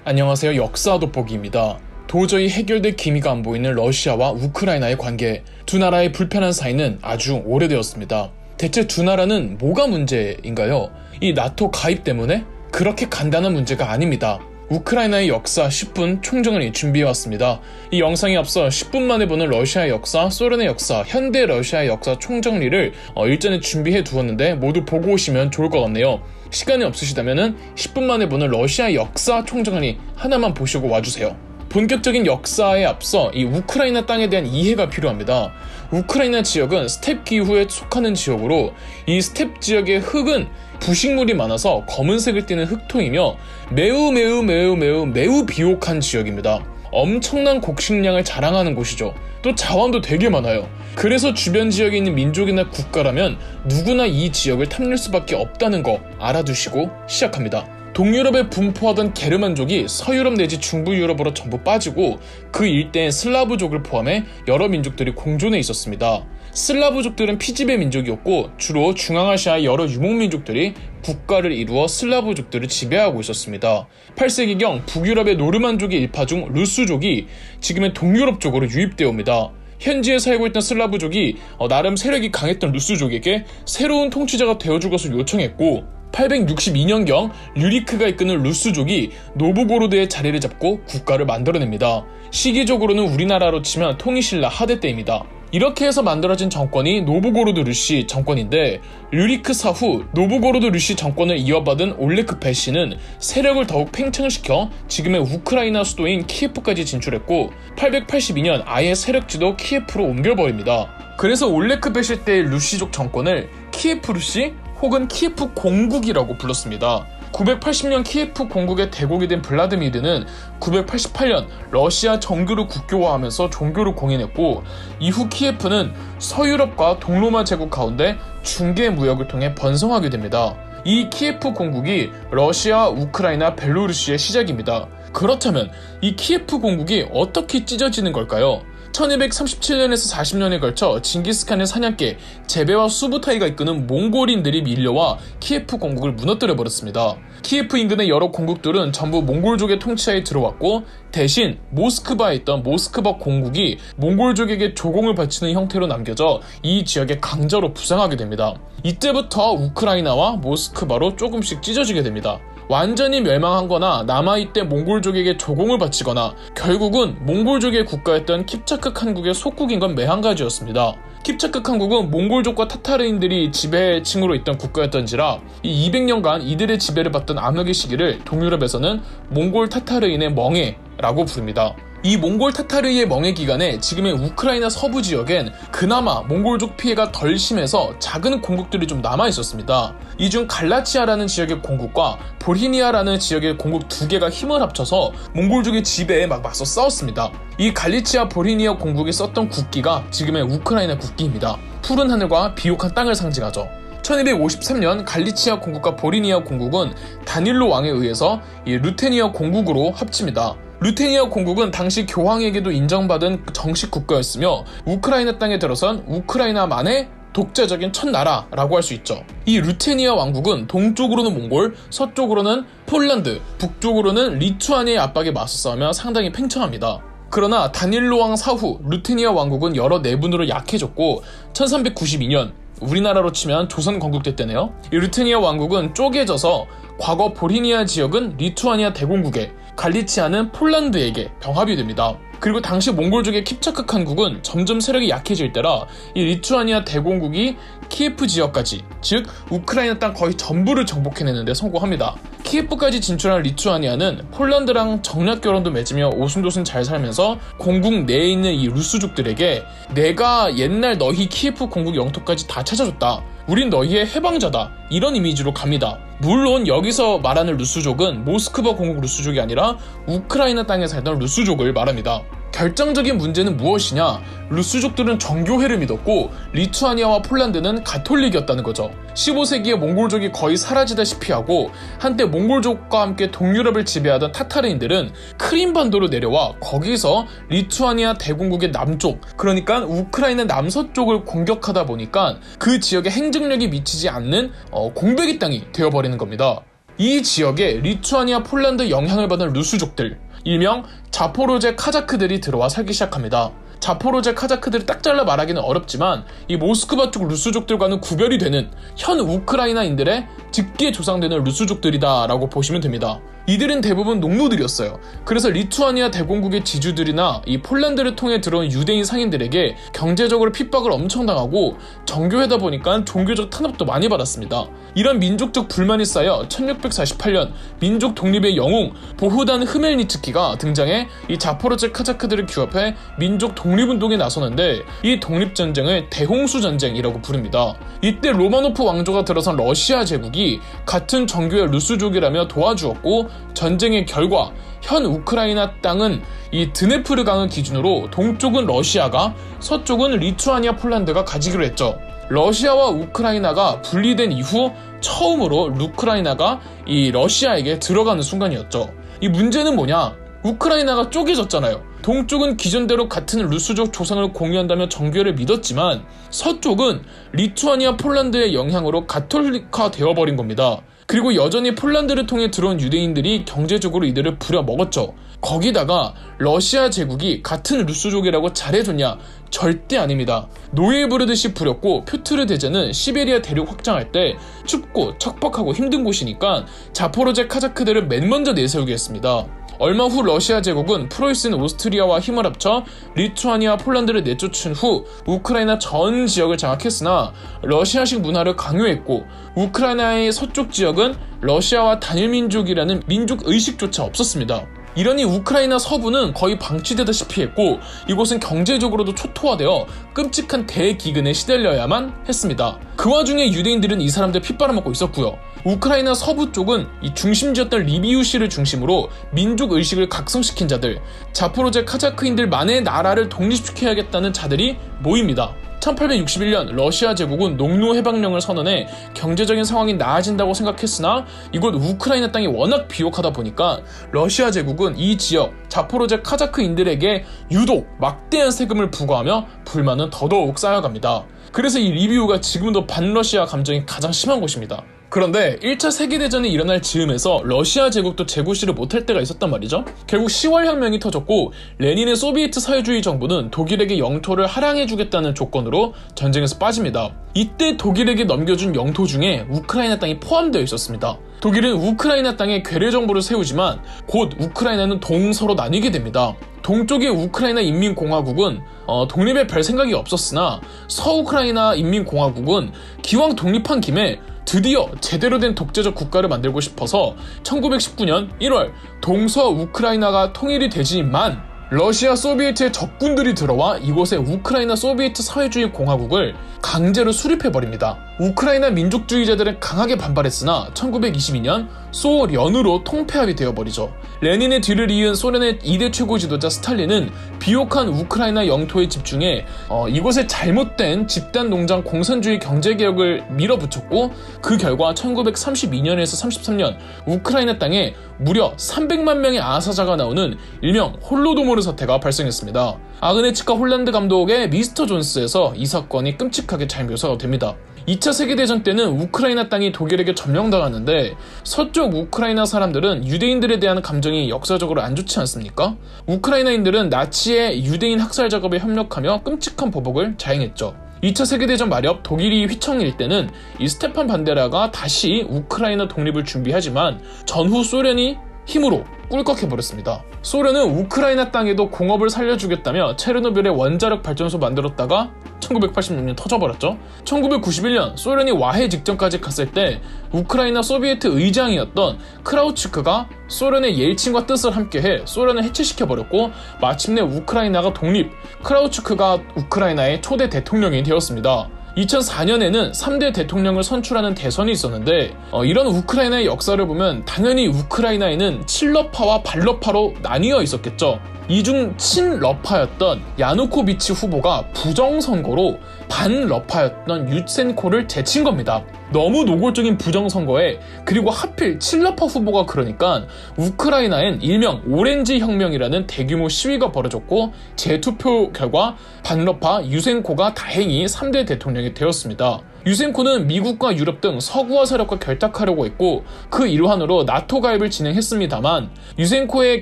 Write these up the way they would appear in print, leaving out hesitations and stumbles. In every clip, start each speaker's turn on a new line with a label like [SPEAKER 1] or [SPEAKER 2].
[SPEAKER 1] 안녕하세요. 역사 돋보기입니다. 도저히 해결될 기미가 안 보이는 러시아와 우크라이나의 관계. 두 나라의 불편한 사이는 아주 오래되었습니다. 대체 두 나라는 뭐가 문제인가요? 이 나토 가입 때문에? 그렇게 간단한 문제가 아닙니다. 우크라이나의 역사 10분 총정리 준비해왔습니다. 이 영상에 앞서 10분 만에 보는 러시아의 역사, 소련의 역사, 현대 러시아의 역사 총정리를 일전에 준비해 두었는데 모두 보고 오시면 좋을 것 같네요. 시간이 없으시다면 10분 만에 보는 러시아 역사 총정리 하나만 보시고 와주세요. 본격적인 역사에 앞서 이 우크라이나 땅에 대한 이해가 필요합니다. 우크라이나 지역은 스텝 기후에 속하는 지역으로 이 스텝 지역의 흙은 부식물이 많아서 검은색을 띠는 흙토이며 매우 비옥한 지역입니다. 엄청난 곡식량을 자랑하는 곳이죠. 또 자원도 되게 많아요. 그래서 주변 지역에 있는 민족이나 국가라면 누구나 이 지역을 탐낼 수밖에 없다는 거 알아두시고 시작합니다. 동유럽에 분포하던 게르만족이 서유럽 내지 중부 유럽으로 전부 빠지고 그 일대엔 슬라브족을 포함해 여러 민족들이 공존해 있었습니다. 슬라브족들은 피지배 민족이었고 주로 중앙아시아의 여러 유목민족들이 국가를 이루어 슬라브족들을 지배하고 있었습니다. 8세기경 북유럽의 노르만족의 일파 중 루스족이 지금의 동유럽 쪽으로 유입되어 옵니다. 현지에 살고 있던 슬라브족이 나름 세력이 강했던 루스족에게 새로운 통치자가 되어주고서 요청했고 862년경 류리크가 이끄는 루스족이 노브고로드의 자리를 잡고 국가를 만들어냅니다. 시기적으로는 우리나라로 치면 통일신라 하대 때입니다. 이렇게 해서 만들어진 정권이 노브고로드 루시 정권인데 류리크 사후 노브고로드 루시 정권을 이어받은 올레크 패시는 세력을 더욱 팽창시켜 지금의 우크라이나 수도인 키예프까지 진출했고 882년 아예 세력지도 키예프로 옮겨버립니다. 그래서 올레크 패시 때의 루시족 정권을 키예프 루시 혹은 키예프 공국이라고 불렀습니다. 980년 키예프 공국의 대국이 된 블라드미르는 988년 러시아 정교를 국교화하면서 종교를 공인했고 이후 키예프는 서유럽과 동로마 제국 가운데 중개 무역을 통해 번성하게 됩니다. 이 키예프 공국이 러시아, 우크라이나, 벨로루시의 시작입니다. 그렇다면 이 키예프 공국이 어떻게 찢어지는 걸까요? 1237년에서 40년에 걸쳐 징기스칸의 사냥개 제베와 수부타이가 이끄는 몽골인들이 밀려와 키예프 공국을 무너뜨려버렸습니다. 키예프 인근의 여러 공국들은 전부 몽골족의 통치하에 들어왔고 대신 모스크바에 있던 모스크바 공국이 몽골족에게 조공을 바치는 형태로 남겨져 이 지역의 강자로 부상하게 됩니다. 이때부터 우크라이나와 모스크바로 조금씩 찢어지게 됩니다. 완전히 멸망한 거나 남아있대 몽골족에게 조공을 바치거나 결국은 몽골족의 국가였던 킵차크 칸국의 속국인 건 매한가지였습니다. 킵차크 칸국은 몽골족과 타타르인들이 지배층으로 있던 국가였던지라 이 200년간 이들의 지배를 받던 암흑의 시기를 동유럽에서는 몽골 타타르인의 멍해라고 부릅니다. 이 몽골 타타르의 멍해 기간에 지금의 우크라이나 서부 지역엔 그나마 몽골족 피해가 덜 심해서 작은 공국들이 좀 남아있었습니다. 이 중 갈라치아라는 지역의 공국과 보히니아라는 지역의 공국 두 개가 힘을 합쳐서 몽골족의 지배에 맞서 싸웠습니다. 이 갈리치아 보히니아 공국이 썼던 국기가 지금의 우크라이나 국기입니다. 푸른 하늘과 비옥한 땅을 상징하죠. 1253년 갈리치아 공국과 보히니아 공국은 다닐로 왕에 의해서 이 루테니아 공국으로 합칩니다. 루테니아 공국은 당시 교황에게도 인정받은 정식 국가였으며 우크라이나 땅에 들어선 우크라이나만의 독자적인 첫 나라라고 할 수 있죠. 이 루테니아 왕국은 동쪽으로는 몽골, 서쪽으로는 폴란드, 북쪽으로는 리투아니아의 압박에 맞서 싸우며 상당히 팽창합니다. 그러나 다닐로 왕 사후 루테니아 왕국은 여러 내분으로 약해졌고 1392년 우리나라로 치면 조선 건국대 때네요. 이 루테니아 왕국은 쪼개져서 과거 보히니아 지역은 리투아니아 대공국에 갈리치아는 폴란드에게 병합이 됩니다. 그리고 당시 몽골족의 킵차크 칸국은 점점 세력이 약해질 때라 이 리투아니아 대공국이 키예프 지역까지 즉 우크라이나 땅 거의 전부를 정복해내는 데 성공합니다. 키예프까지 진출한 리투아니아는 폴란드랑 정략 결혼도 맺으며 오순도순 잘 살면서 공국 내에 있는 이 루스족들에게 내가 옛날 너희 키예프 공국 영토까지 다 찾아줬다. 우린 너희의 해방자다. 이런 이미지로 갑니다. 물론 여기서 말하는 루스족은 모스크바 공국 루스족이 아니라 우크라이나 땅에 살던 루스족을 말합니다. 결정적인 문제는 무엇이냐? 루스족들은 정교회를 믿었고 리투아니아와 폴란드는 가톨릭이었다는 거죠. 15세기에 몽골족이 거의 사라지다시피 하고 한때 몽골족과 함께 동유럽을 지배하던 타타르인들은 크림반도로 내려와 거기서 리투아니아 대공국의 남쪽, 그러니까 우크라이나 남서쪽을 공격하다 보니까 그 지역에 행정력이 미치지 않는 공백이 땅이 되어버리는 겁니다. 이 지역에 리투아니아, 폴란드 영향을 받은 루스족들, 일명 자포로제 카자크들이 들어와 살기 시작합니다. 자포로제 카자크들을 딱 잘라 말하기는 어렵지만 이 모스크바 쪽 루스족들과는 구별이 되는 현 우크라이나인들의 직계 조상되는 루스족들이다 라고 보시면 됩니다. 이들은 대부분 농노들이었어요. 그래서 리투아니아 대공국의 지주들이나 이 폴란드를 통해 들어온 유대인 상인들에게 경제적으로 핍박을 엄청 당하고 정교회다 보니까 종교적 탄압도 많이 받았습니다. 이런 민족적 불만이 쌓여 1648년 민족 독립의 영웅 보후단 흐멜니츠키가 등장해 이 자포로제 카자크들을 규합해 민족 독립운동에 나서는데 이 독립전쟁을 대홍수전쟁이라고 부릅니다. 이때 로마노프 왕조가 들어선 러시아 제국이 같은 정교의 루스족이라며 도와주었고 전쟁의 결과 현 우크라이나 땅은 이 드네프르 강을 기준으로 동쪽은 러시아가 서쪽은 리투아니아, 폴란드가 가지기로 했죠. 러시아와 우크라이나가 분리된 이후 처음으로 우크라이나가 이 러시아에게 들어가는 순간이었죠. 이 문제는 뭐냐? 우크라이나가 쪼개졌잖아요. 동쪽은 기존대로 같은 루스족 조상을 공유한다며 정교회를 믿었지만 서쪽은 리투아니아, 폴란드의 영향으로 가톨릭화 되어버린 겁니다. 그리고 여전히 폴란드를 통해 들어온 유대인들이 경제적으로 이들을 부려먹었죠. 거기다가 러시아 제국이 같은 루스족이라고 잘해줬냐? 절대 아닙니다. 노예 부르듯이 부렸고 표트르 대제는 시베리아 대륙 확장할 때 춥고 척박하고 힘든 곳이니까 자포로제 카자크들을 맨 먼저 내세우게 했습니다. 얼마 후 러시아 제국은 프로이센 오스트리아와 힘을 합쳐 리투아니아, 폴란드를 내쫓은 후 우크라이나 전 지역을 장악했으나 러시아식 문화를 강요했고 우크라이나의 서쪽 지역은 러시아와 단일민족이라는 민족의식조차 없었습니다. 이러니 우크라이나 서부는 거의 방치되다시피 했고 이곳은 경제적으로도 초토화되어 끔찍한 대기근에 시달려야만 했습니다. 그 와중에 유대인들은 이 사람들 핏바람먹고 있었고요. 우크라이나 서부 쪽은 이 중심지였던 리비우시를 중심으로 민족의식을 각성시킨 자들, 자포로제 카자크인들만의 나라를 독립시켜야겠다는 자들이 모입니다. 1861년 러시아 제국은 농노 해방령을 선언해 경제적인 상황이 나아진다고 생각했으나 이곳 우크라이나 땅이 워낙 비옥하다 보니까 러시아 제국은 이 지역 자포로제 카자크인들에게 유독 막대한 세금을 부과하며 불만은 더더욱 쌓여갑니다. 그래서 이 리비우가 지금도 반러시아 감정이 가장 심한 곳입니다. 그런데 1차 세계대전이 일어날 즈음에서 러시아 제국도 재고시를 못할 때가 있었단 말이죠. 결국 10월 혁명이 터졌고 레닌의 소비에트 사회주의 정부는 독일에게 영토를 할양해주겠다는 조건으로 전쟁에서 빠집니다. 이때 독일에게 넘겨준 영토 중에 우크라이나 땅이 포함되어 있었습니다. 독일은 우크라이나 땅에 괴뢰 정부를 세우지만 곧 우크라이나는 동서로 나뉘게 됩니다. 동쪽의 우크라이나 인민공화국은 독립에 별 생각이 없었으나 서우크라이나 인민공화국은 기왕 독립한 김에 드디어 제대로 된 독재적 국가를 만들고 싶어서 1919년 1월 동서 우크라이나가 통일이 되지만 러시아 소비에트의 적군들이 들어와 이곳에 우크라이나 소비에트 사회주의 공화국을 강제로 수립해버립니다. 우크라이나 민족주의자들은 강하게 반발했으나 1922년 소련으로 통폐합이 되어버리죠. 레닌의 뒤를 이은 소련의 2대 최고 지도자 스탈린은 비옥한 우크라이나 영토에 집중해 이곳에 잘못된 집단농장 공산주의 경제개혁을 밀어붙였고 그 결과 1932년에서 33년 우크라이나 땅에 무려 300만 명의 아사자가 나오는 일명 홀로도모르 사태가 발생했습니다. 아그네치카 홀란드 감독의 미스터 존스에서 이 사건이 끔찍하게 잘 묘사가 됩니다. 2차 세계대전 때는 우크라이나 땅이 독일에게 점령당하는데 서쪽 우크라이나 사람들은 유대인들에 대한 감정이 역사적으로 안 좋지 않습니까? 우크라이나인들은 나치의 유대인 학살 작업에 협력하며 끔찍한 보복을 자행했죠. 2차 세계대전 마렵 독일이 휘청일 때는 이 스테판 반데라가 다시 우크라이나 독립을 준비하지만 전후 소련이 힘으로 꿀꺽해버렸습니다. 소련은 우크라이나 땅에도 공업을 살려주겠다며 체르노빌의 원자력 발전소 만들었다가 1986년 터져버렸죠. 1991년 소련이 와해 직전까지 갔을 때 우크라이나 소비에트 의장이었던 크라우츠크가 소련의 옐친과 뜻을 함께해 소련을 해체시켜버렸고 마침내 우크라이나가 독립, 크라우츠크가 우크라이나의 초대 대통령이 되었습니다. 2004년에는 3대 대통령을 선출하는 대선이 있었는데 이런 우크라이나의 역사를 보면 당연히 우크라이나에는 친러파와 반러파로 나뉘어 있었겠죠. 이 중 친러파였던 야누코비치 후보가 부정선거로 반러파였던 유센코를 제친 겁니다. 너무 노골적인 부정선거에 그리고 하필 친러파 후보가 그러니까 우크라이나엔 일명 오렌지 혁명이라는 대규모 시위가 벌어졌고 재투표 결과 반러파 유센코가 다행히 3대 대통령이 되었습니다. 유센코는 미국과 유럽 등 서구화 세력과 결탁하려고 했고 그 일환으로 나토 가입을 진행했습니다만 유센코의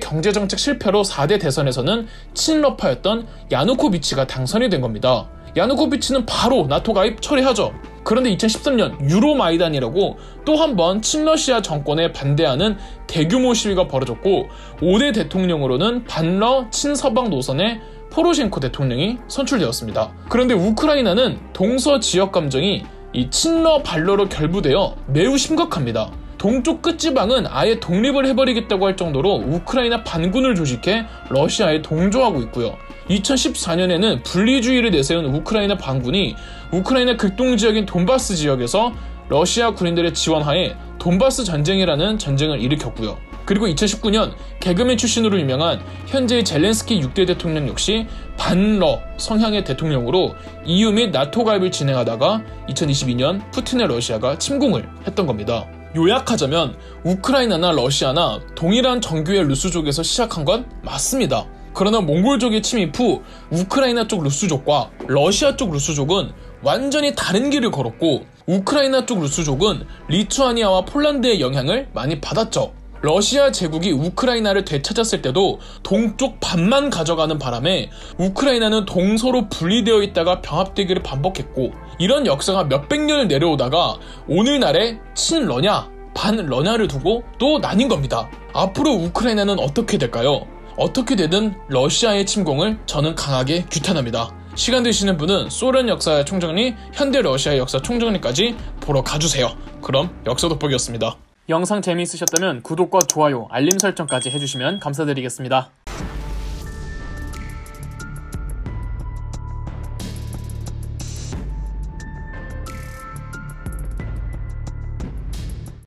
[SPEAKER 1] 경제정책 실패로 4대 대선에서는 친러파였던 야누코비치가 당선이 된 겁니다. 야누코비치는 바로 나토 가입 처리하죠. 그런데 2013년 유로마이단이라고 또 한 번 친러시아 정권에 반대하는 대규모 시위가 벌어졌고 5대 대통령으로는 반러 친서방 노선의 포로셴코 대통령이 선출되었습니다. 그런데 우크라이나는 동서 지역 감정이 이 친러 반러로 결부되어 매우 심각합니다. 동쪽 끝지방은 아예 독립을 해버리겠다고 할 정도로 우크라이나 반군을 조직해 러시아에 동조하고 있고요. 2014년에는 분리주의를 내세운 우크라이나 반군이 우크라이나 극동지역인 돈바스 지역에서 러시아 군인들의 지원하에 돈바스 전쟁이라는 전쟁을 일으켰고요. 그리고 2019년 개그맨 출신으로 유명한 현재의 젤렌스키 6대 대통령 역시 반러 성향의 대통령으로 EU 및 나토 가입을 진행하다가 2022년 푸틴의 러시아가 침공을 했던 겁니다. 요약하자면 우크라이나나 러시아나 동일한 정규의 루스족에서 시작한 건 맞습니다. 그러나 몽골족의 침입 후 우크라이나 쪽 루스족과 러시아 쪽 루스족은 완전히 다른 길을 걸었고 우크라이나 쪽 루스족은 리투아니아와 폴란드의 영향을 많이 받았죠. 러시아 제국이 우크라이나를 되찾았을 때도 동쪽 반만 가져가는 바람에 우크라이나는 동서로 분리되어 있다가 병합되기를 반복했고 이런 역사가 몇백 년을 내려오다가 오늘날의 친러냐 반러냐를 두고 또 나뉜 겁니다. 앞으로 우크라이나는 어떻게 될까요? 어떻게 되든 러시아의 침공을 저는 강하게 규탄합니다. 시간 되시는 분은 소련 역사 총정리, 현대 러시아 역사 총정리까지 보러 가주세요. 그럼 역사 돋보기였습니다. 영상 재미있으셨다면 구독과 좋아요, 알림 설정까지 해주시면 감사드리겠습니다.